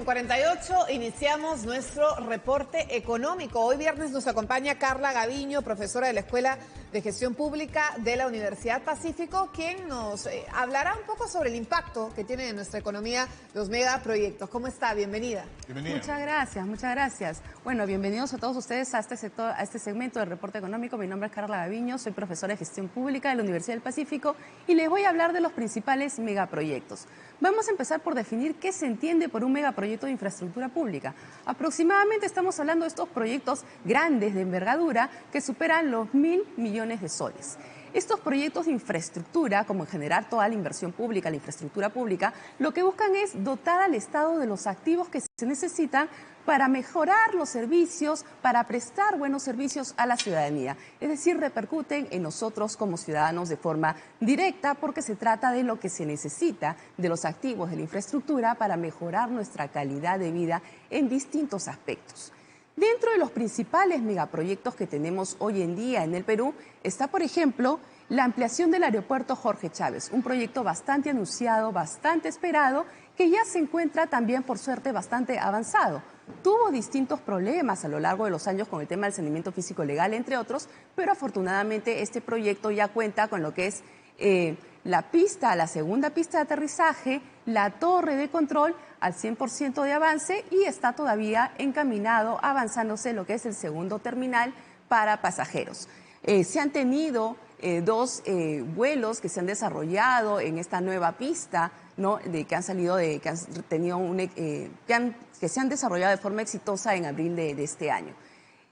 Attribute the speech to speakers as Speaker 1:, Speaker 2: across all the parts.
Speaker 1: 10:48 iniciamos nuestro reporte económico. Hoy viernes nos acompaña Carla Gaviño, profesora de la Escuela de Gestión Pública de la Universidad Pacífico, quien nos hablará un poco sobre el impacto que tienen en nuestra economía los megaproyectos. ¿Cómo está? Bienvenida.
Speaker 2: Bienvenida.
Speaker 3: Muchas gracias, muchas gracias. Bueno, bienvenidos a todos ustedes a este segmento del reporte económico. Mi nombre es Carla Gaviño, soy profesora de Gestión Pública de la Universidad del Pacífico y les voy a hablar de los principales megaproyectos. Vamos a empezar por definir qué se entiende por un megaproyecto de infraestructura pública. Aproximadamente estamos hablando de estos proyectos grandes de envergadura que superan los 1.000 millones de soles. Estos proyectos de infraestructura, como en generar toda la inversión pública, la infraestructura pública, lo que buscan es dotar al Estado de los activos que se necesitan para mejorar los servicios, para prestar buenos servicios a la ciudadanía. Es decir, repercuten en nosotros como ciudadanos de forma directa porque se trata de lo que se necesita, de los activos de la infraestructura para mejorar nuestra calidad de vida en distintos aspectos. Dentro de los principales megaproyectos que tenemos hoy en día en el Perú está, por ejemplo, la ampliación del aeropuerto Jorge Chávez, un proyecto bastante anunciado, bastante esperado, que ya se encuentra también, por suerte, bastante avanzado. Tuvo distintos problemas a lo largo de los años con el tema del saneamiento físico legal, entre otros, pero afortunadamente este proyecto ya cuenta con lo que es la segunda pista de aterrizaje, la torre de control al 100% de avance y está todavía encaminado, avanzándose lo que es el segundo terminal para pasajeros. Se han tenido dos vuelos que se han desarrollado en esta nueva pista, ¿no? Que se han desarrollado de forma exitosa en abril de este año.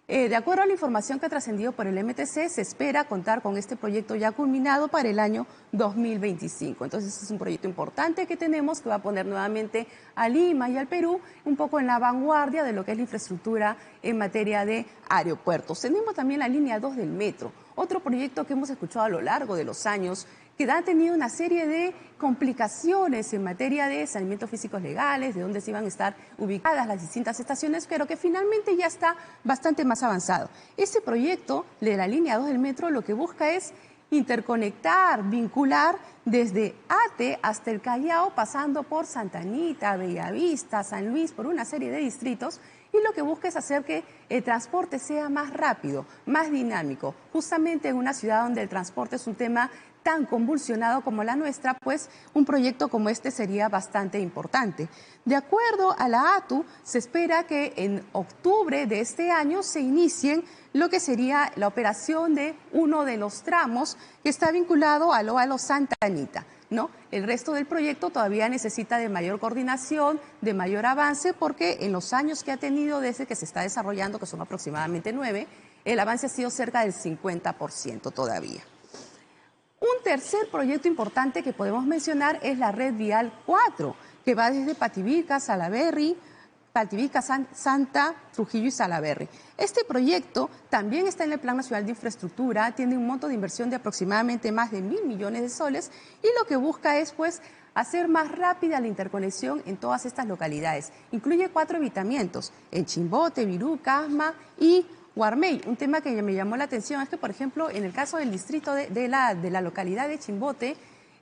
Speaker 3: De acuerdo a la información que ha trascendido por el MTC, se espera contar con este proyecto ya culminado para el año 2025. Entonces es un proyecto importante que tenemos que va a poner nuevamente a Lima y al Perú un poco en la vanguardia de lo que es la infraestructura en materia de aeropuertos. Tenemos también la línea 2 del metro, otro proyecto que hemos escuchado a lo largo de los años, que ha tenido una serie de complicaciones en materia de saneamientos físicos legales, de dónde se iban a estar ubicadas las distintas estaciones, pero que finalmente ya está bastante más avanzado. Este proyecto de la línea 2 del metro lo que busca es interconectar, vincular desde Ate hasta el Callao, pasando por Santa Anita, Bellavista, San Luis, por una serie de distritos, y lo que busca es hacer que el transporte sea más rápido, más dinámico. Justamente en una ciudad donde el transporte es un tema tan convulsionado como la nuestra, pues un proyecto como este sería bastante importante. De acuerdo a la ATU, se espera que en octubre de este año se inicien lo que sería la operación de uno de los tramos que está vinculado a lo Santa Anita, ¿no? El resto del proyecto todavía necesita de mayor coordinación, de mayor avance, porque en los años que ha tenido desde que se está desarrollando, que son aproximadamente 9, el avance ha sido cerca del 50% todavía. Un tercer proyecto importante que podemos mencionar es la red vial 4, que va desde Pativilca, Salaberry, Santa, Trujillo y Salaberry. Este proyecto también está en el Plan Nacional de Infraestructura, tiene un monto de inversión de aproximadamente más de 1.000 millones de soles y lo que busca es, pues, hacer más rápida la interconexión en todas estas localidades. Incluye 4 evitamientos, en Chimbote, Virú, Casma y Guarmey. Un tema que me llamó la atención es que, por ejemplo, en el caso del distrito de la localidad de Chimbote,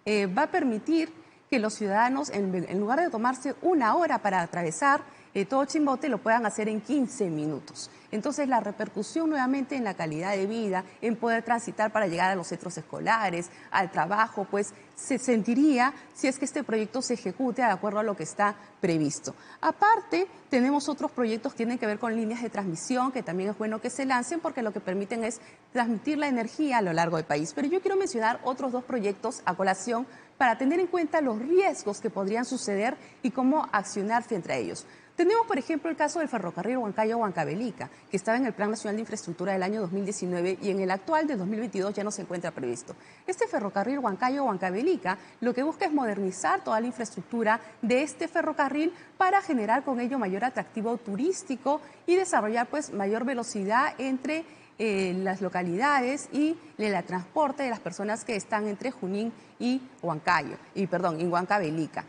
Speaker 3: va a permitir que los ciudadanos, en lugar de tomarse 1 hora para atravesar todo Chimbote, lo puedan hacer en 15 minutos. Entonces, la repercusión nuevamente en la calidad de vida, en poder transitar para llegar a los centros escolares, al trabajo, pues se sentiría si es que este proyecto se ejecute de acuerdo a lo que está previsto. Aparte, tenemos otros proyectos que tienen que ver con líneas de transmisión, que también es bueno que se lancen porque lo que permiten es transmitir la energía a lo largo del país. Pero yo quiero mencionar otros 2 proyectos a colación para tener en cuenta los riesgos que podrían suceder y cómo accionar frente a ellos. Tenemos, por ejemplo, el caso del ferrocarril Huancayo-Huancavelica, que estaba en el Plan Nacional de Infraestructura del año 2019 y en el actual del 2022 ya no se encuentra previsto. Este ferrocarril Huancayo-Huancavelica lo que busca es modernizar toda la infraestructura de este ferrocarril para generar con ello mayor atractivo turístico y desarrollar, pues, mayor velocidad entre las localidades y el transporte de las personas que están entre Junín y Huancavelica.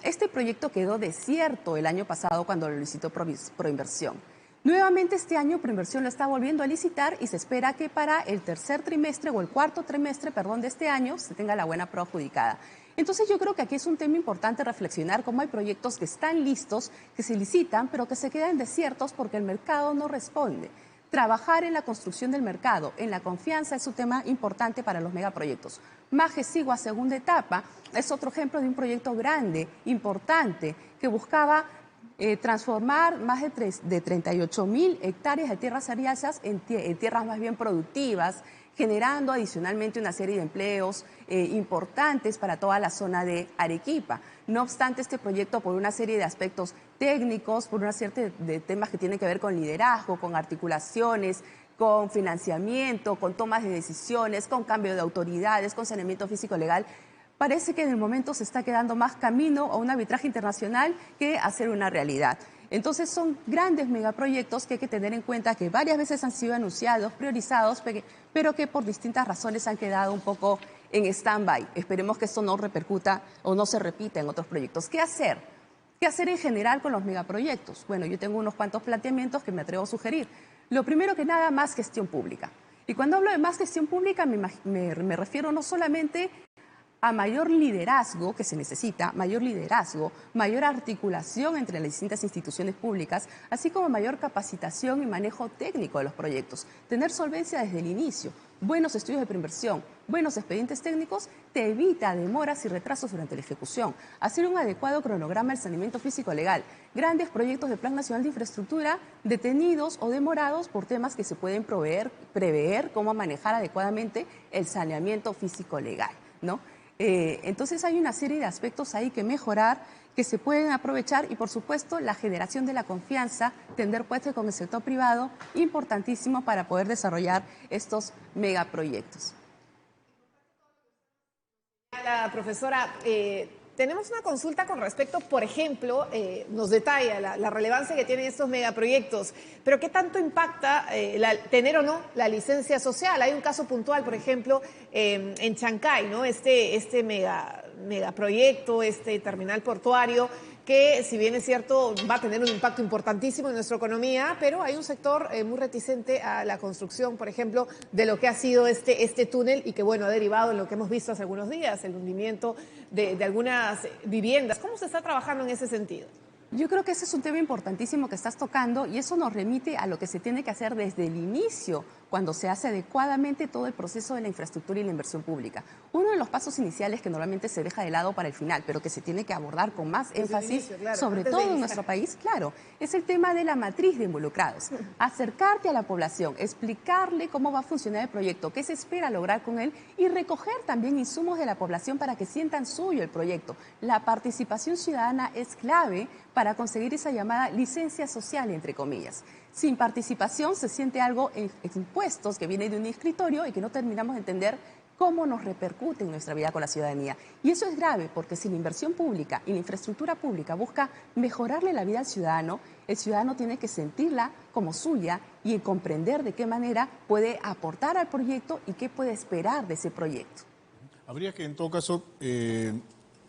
Speaker 3: Este proyecto quedó desierto el año pasado cuando lo licitó Proinversión. Nuevamente este año Proinversión lo está volviendo a licitar y se espera que para el tercer trimestre o el cuarto trimestre, de este año se tenga la buena prueba adjudicada. Entonces yo creo que aquí es un tema importante reflexionar cómo hay proyectos que están listos, que se licitan, pero que se quedan desiertos porque el mercado no responde. Trabajar en la construcción del mercado, en la confianza, es un tema importante para los megaproyectos. Maje Sigua, segunda etapa, es otro ejemplo de un proyecto grande, importante, que buscaba transformar más de 38.000 hectáreas de tierras ariasas en tierras más bien productivas, generando adicionalmente una serie de empleos importantes para toda la zona de Arequipa. No obstante, este proyecto, por una serie de aspectos técnicos, por una serie de temas que tienen que ver con liderazgo, con articulaciones, con financiamiento, con tomas de decisiones, con cambio de autoridades, con saneamiento físico-legal, parece que en el momento se está quedando más camino a un arbitraje internacional que a ser una realidad. Entonces son grandes megaproyectos que hay que tener en cuenta que varias veces han sido anunciados, priorizados, pero que por distintas razones han quedado un poco en stand-by. Esperemos que esto no repercuta o no se repita en otros proyectos. ¿Qué hacer? ¿Qué hacer en general con los megaproyectos? Bueno, yo tengo unos cuantos planteamientos que me atrevo a sugerir. Lo primero que nada, más gestión pública. Y cuando hablo de más gestión pública me refiero no solamente a mayor liderazgo que se necesita, mayor liderazgo, mayor articulación entre las distintas instituciones públicas, así como mayor capacitación y manejo técnico de los proyectos. Tener solvencia desde el inicio, buenos estudios de preinversión, buenos expedientes técnicos, te evita demoras y retrasos durante la ejecución. Hacer un adecuado cronograma del saneamiento físico-legal. Grandes proyectos de Plan Nacional de Infraestructura detenidos o demorados por temas que se pueden prever cómo manejar adecuadamente el saneamiento físico-legal, ¿no? Entonces hay una serie de aspectos ahí que mejorar, que se pueden aprovechar y por supuesto la generación de la confianza, tender puentes con el sector privado, importantísimo para poder desarrollar estos megaproyectos.
Speaker 1: La profesora, tenemos una consulta con respecto, por ejemplo, nos detalla la relevancia que tienen estos megaproyectos, pero ¿qué tanto impacta tener o no la licencia social? Hay un caso puntual, por ejemplo, en Chancay, ¿no? Este megaproyecto, este terminal portuario, que si bien es cierto va a tener un impacto importantísimo en nuestra economía, pero hay un sector muy reticente a la construcción, por ejemplo, de lo que ha sido este túnel y que, bueno, ha derivado en lo que hemos visto hace algunos días, el hundimiento de algunas viviendas. ¿Cómo se está trabajando en ese sentido?
Speaker 3: Yo creo que ese es un tema importantísimo que estás tocando y eso nos remite a lo que se tiene que hacer desde el inicio, cuando se hace adecuadamente todo el proceso de la infraestructura y la inversión pública. Uno de los pasos iniciales que normalmente se deja de lado para el final, pero que se tiene que abordar con más énfasis, inicio, claro, sobre todo en nuestro país, claro, es el tema de la matriz de involucrados. Acercarte a la población, explicarle cómo va a funcionar el proyecto, qué se espera lograr con él y recoger también insumos de la población para que sientan suyo el proyecto. La participación ciudadana es clave para conseguir esa llamada licencia social, entre comillas. Sin participación se siente algo en impuestos que viene de un escritorio y que no terminamos de entender cómo nos repercute en nuestra vida con la ciudadanía. Y eso es grave porque si la inversión pública y la infraestructura pública busca mejorarle la vida al ciudadano, el ciudadano tiene que sentirla como suya y comprender de qué manera puede aportar al proyecto y qué puede esperar de ese proyecto.
Speaker 2: Habría que, en todo caso,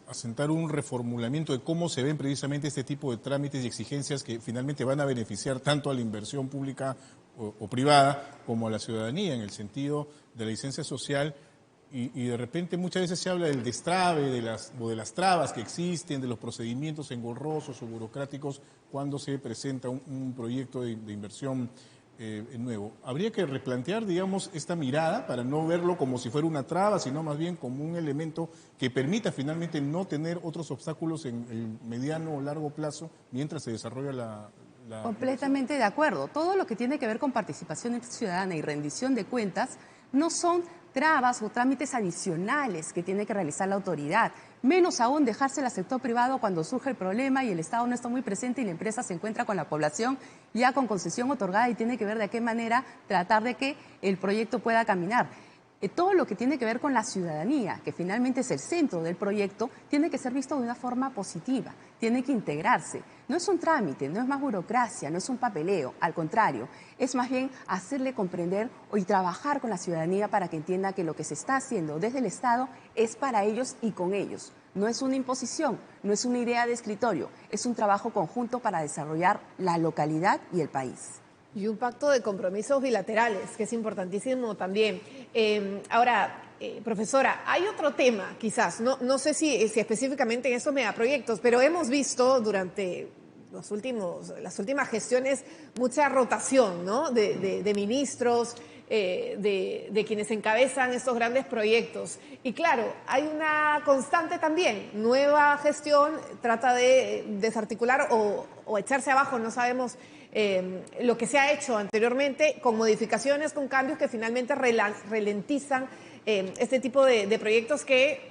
Speaker 2: asentar un reformulamiento de cómo se ven precisamente este tipo de trámites y exigencias que finalmente van a beneficiar tanto a la inversión pública o privada como a la ciudadanía en el sentido de la licencia social y de repente muchas veces se habla del destrave, de las trabas que existen, de los procedimientos engorrosos o burocráticos cuando se presenta un proyecto de inversión nuevo. Habría que replantear, digamos, esta mirada para no verlo como si fuera una traba, sino más bien como un elemento que permita finalmente no tener otros obstáculos en el mediano o largo plazo mientras se desarrolla la
Speaker 3: Completamente de acuerdo. Todo lo que tiene que ver con participación ciudadana y rendición de cuentas no son trabas o trámites adicionales que tiene que realizar la autoridad. Menos aún dejársela al sector privado cuando surge el problema y el Estado no está muy presente y la empresa se encuentra con la población ya con concesión otorgada y tiene que ver de qué manera tratar de que el proyecto pueda caminar. Todo lo que tiene que ver con la ciudadanía, que finalmente es el centro del proyecto, tiene que ser visto de una forma positiva, tiene que integrarse. No es un trámite, no es más burocracia, no es un papeleo, al contrario, es más bien hacerle comprender y trabajar con la ciudadanía para que entienda que lo que se está haciendo desde el Estado es para ellos y con ellos. No es una imposición, no es una idea de escritorio, es un trabajo conjunto para desarrollar la localidad y el país.
Speaker 1: Y un pacto de compromisos bilaterales, que es importantísimo también. Ahora, profesora, hay otro tema, quizás, no sé si específicamente en estos megaproyectos, pero hemos visto durante las últimas gestiones mucha rotación, ¿no? de ministros, de quienes encabezan estos grandes proyectos. Y claro, hay una constante también, nueva gestión trata de desarticular o echarse abajo, no sabemos lo que se ha hecho anteriormente, con modificaciones, con cambios que finalmente ralentizan este tipo de proyectos que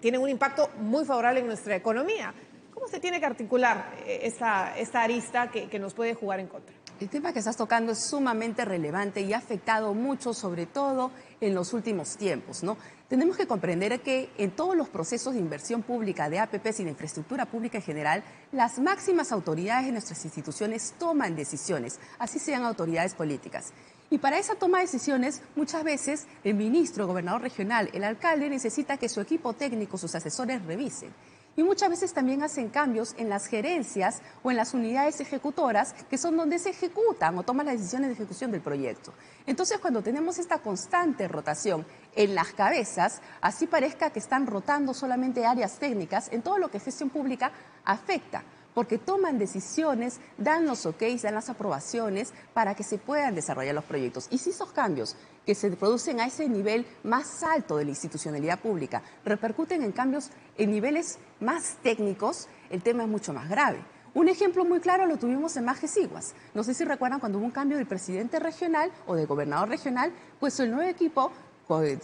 Speaker 1: tienen un impacto muy favorable en nuestra economía. ¿Cómo se tiene que articular esta arista que nos puede jugar en contra?
Speaker 3: El tema que estás tocando es sumamente relevante y ha afectado mucho, sobre todo en los últimos tiempos, ¿no? Tenemos que comprender que en todos los procesos de inversión pública, de APPs y de infraestructura pública en general, las máximas autoridades de nuestras instituciones toman decisiones, así sean autoridades políticas. Y para esa toma de decisiones, muchas veces el ministro, el gobernador regional, el alcalde necesita que su equipo técnico, sus asesores revisen. Y muchas veces también hacen cambios en las gerencias o en las unidades ejecutoras, que son donde se ejecutan o toman las decisiones de ejecución del proyecto. Entonces, cuando tenemos esta constante rotación en las cabezas, así parezca que están rotando solamente áreas técnicas, en todo lo que es gestión pública afecta, porque toman decisiones, dan los ok's, dan las aprobaciones para que se puedan desarrollar los proyectos. Y si esos cambios que se producen a ese nivel más alto de la institucionalidad pública repercuten en cambios en niveles más técnicos, el tema es mucho más grave. Un ejemplo muy claro lo tuvimos en Majesiguas. No sé si recuerdan cuando hubo un cambio del presidente regional o del gobernador regional, pues el nuevo equipo,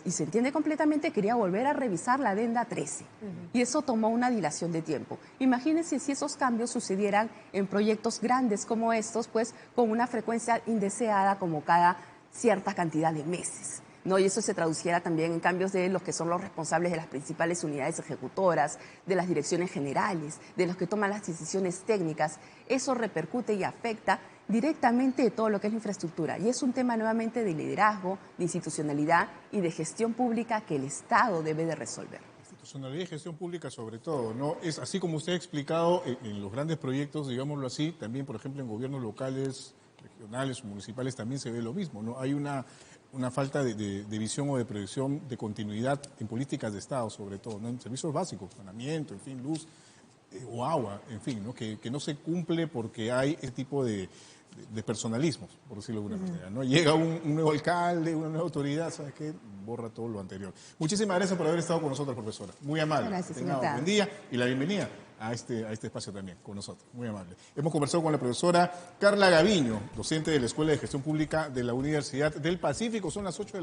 Speaker 3: y se entiende completamente, quería volver a revisar la adenda 13. Y eso tomó una dilación de tiempo. Imagínense si esos cambios sucedieran en proyectos grandes como estos, pues con una frecuencia indeseada como cada cierta cantidad de meses, ¿no? Y eso se traduciera también en cambios de los que son los responsables de las principales unidades ejecutoras, de las direcciones generales, de los que toman las decisiones técnicas. Eso repercute y afecta directamente de todo lo que es la infraestructura. Y es un tema nuevamente de liderazgo, de institucionalidad y de gestión pública que el Estado debe de resolver.
Speaker 2: Institucionalidad y gestión pública sobre todo, ¿no? Es así como usted ha explicado en los grandes proyectos, digámoslo así, también por ejemplo en gobiernos locales, regionales o municipales también se ve lo mismo, ¿no? Hay una falta de visión o de proyección de continuidad en políticas de Estado, sobre todo, ¿no? En servicios básicos, saneamiento, en fin, luz o agua, en fin, ¿no? Que no se cumple porque hay ese tipo de personalismos, por decirlo de alguna manera, ¿no? Llega un nuevo alcalde, una nueva autoridad, ¿sabes qué? Borra todo lo anterior. Muchísimas gracias por haber estado con nosotros, profesora. Muy amable.
Speaker 3: Gracias,
Speaker 2: señor. Buen día y la bienvenida a este espacio también con nosotros. Muy amable. Hemos conversado con la profesora Carla Gaviño, docente de la Escuela de Gestión Pública de la Universidad del Pacífico. Son las 8 de la mañana.